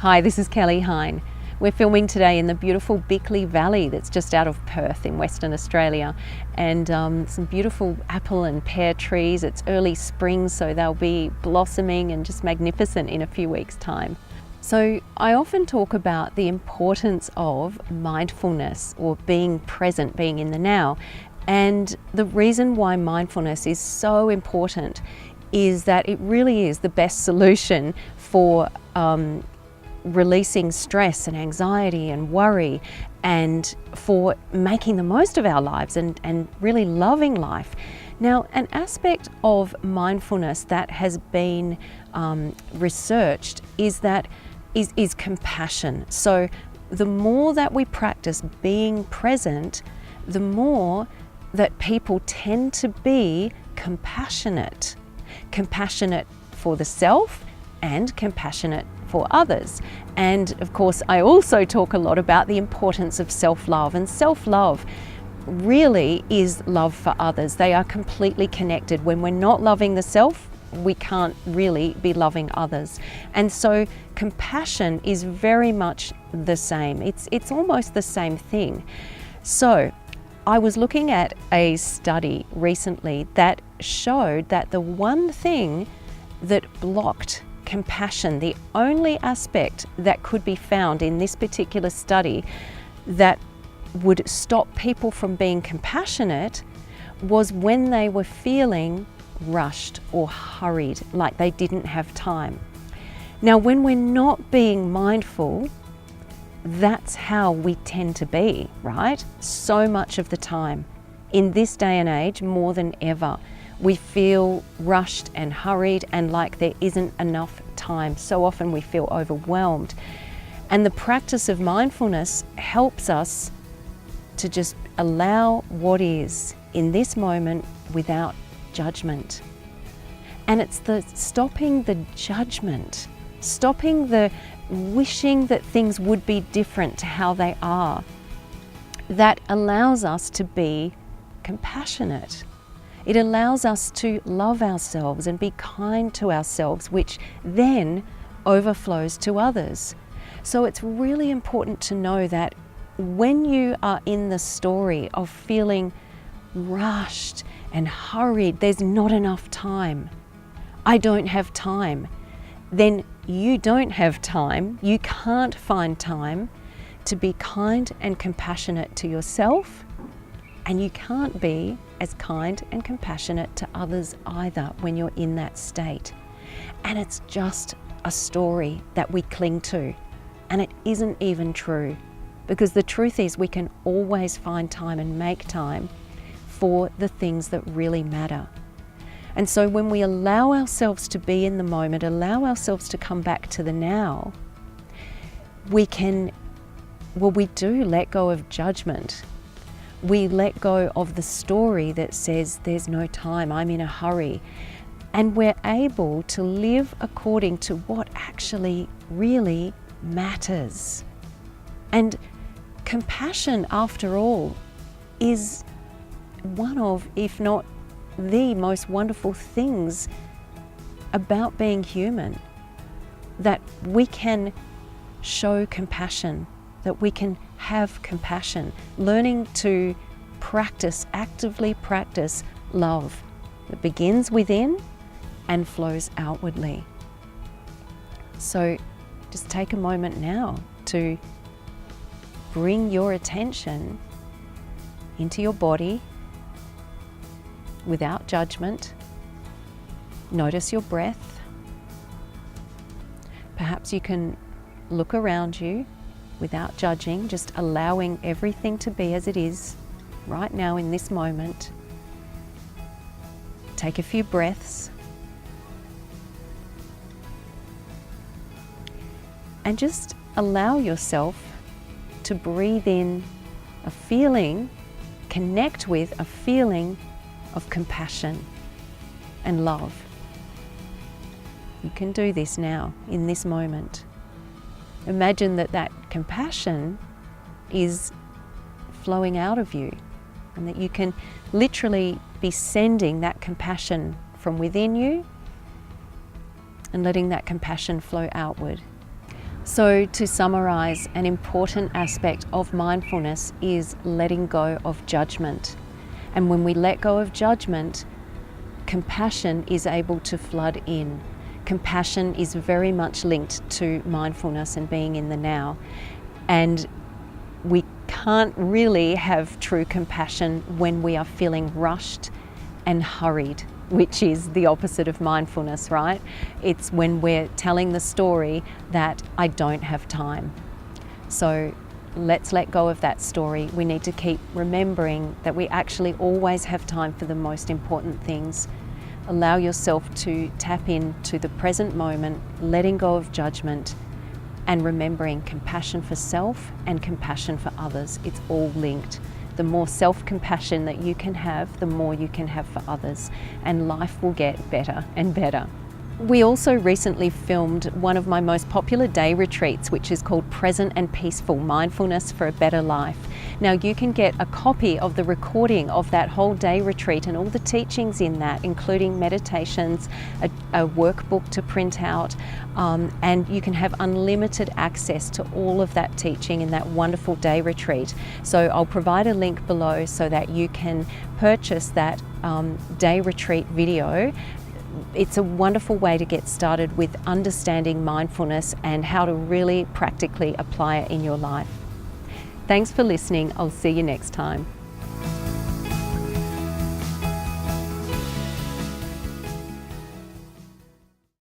Hi, this is Kelly Hine. We're filming today in the beautiful Bickley Valley that's just out of Perth in Western Australia, and some beautiful apple and pear trees. It's early spring, so they'll be blossoming and just magnificent in a few weeks' time. So I often talk about the importance of mindfulness, or being present, being in the now. And the reason why mindfulness is so important is that it really is the best solution for releasing stress and anxiety and worry, and for making the most of our lives and really loving life. Now, an aspect of mindfulness that has been researched is compassion. So the more that we practice being present, the more that people tend to be compassionate for the self and compassionate for others. And of course, I also talk a lot about the importance of self-love, and self-love really is love for others. They are completely connected. When we're not loving the self, we can't really be loving others. And so compassion is very much the same. It's almost the same thing. So I was looking at a study recently that showed that the one thing that blocked compassion, the only aspect that could be found in this particular study that would stop people from being compassionate, was when they were feeling rushed or hurried, like they didn't have time. Now, when we're not being mindful, that's how we tend to be, right? So much of the time. In this day and age, more than ever, we feel rushed and hurried and like there isn't enough time. So often we feel overwhelmed. And the practice of mindfulness helps us to just allow what is in this moment without judgment. And it's the stopping the judgment, stopping the wishing that things would be different to how they are, that allows us to be compassionate. It allows us to love ourselves and be kind to ourselves, which then overflows to others. So it's really important to know that when you are in the story of feeling rushed and hurried, there's not enough time, I don't have time, then you don't have time, you can't find time to be kind and compassionate to yourself, and you can't be as kind and compassionate to others either when you're in that state. And it's just a story that we cling to, and it isn't even true, because the truth is we can always find time and make time for the things that really matter. And so when we allow ourselves to be in the moment, allow ourselves to come back to the now, we do let go of judgment. We let go of the story that says there's no time, I'm in a hurry. And we're able to live according to what actually really matters. And compassion, after all, is one of, if not the most wonderful things about being human. That we can show compassion, that we can have compassion, learning to actively practice love that begins within and flows outwardly. So just take a moment now to bring your attention into your body without judgment. Notice your breath. Perhaps you can look around you without judging, just allowing everything to be as it is right now in this moment. Take a few breaths and just allow yourself to breathe in a feeling, connect with a feeling of compassion and love. You can do this now in this moment. Imagine that compassion is flowing out of you, and that you can literally be sending that compassion from within you and letting that compassion flow outward. So to summarize, an important aspect of mindfulness is letting go of judgment. And when we let go of judgment, compassion is able to flood in. Compassion is very much linked to mindfulness and being in the now. And we can't really have true compassion when we are feeling rushed and hurried, which is the opposite of mindfulness, right? It's when we're telling the story that I don't have time. So let's let go of that story. We need to keep remembering that we actually always have time for the most important things. Allow yourself to tap into the present moment, letting go of judgment, and remembering compassion for self and compassion for others. It's all linked. The more self-compassion that you can have, the more you can have for others, and life will get better and better. We also recently filmed one of my most popular day retreats, which is called Present and Peaceful Mindfulness for a Better Life. Now you can get a copy of the recording of that whole day retreat and all the teachings in that, including meditations, a workbook to print out, and you can have unlimited access to all of that teaching in that wonderful day retreat. So I'll provide a link below so that you can purchase that day retreat video. It's a wonderful way to get started with understanding mindfulness and how to really practically apply it in your life. Thanks for listening. I'll see you next time.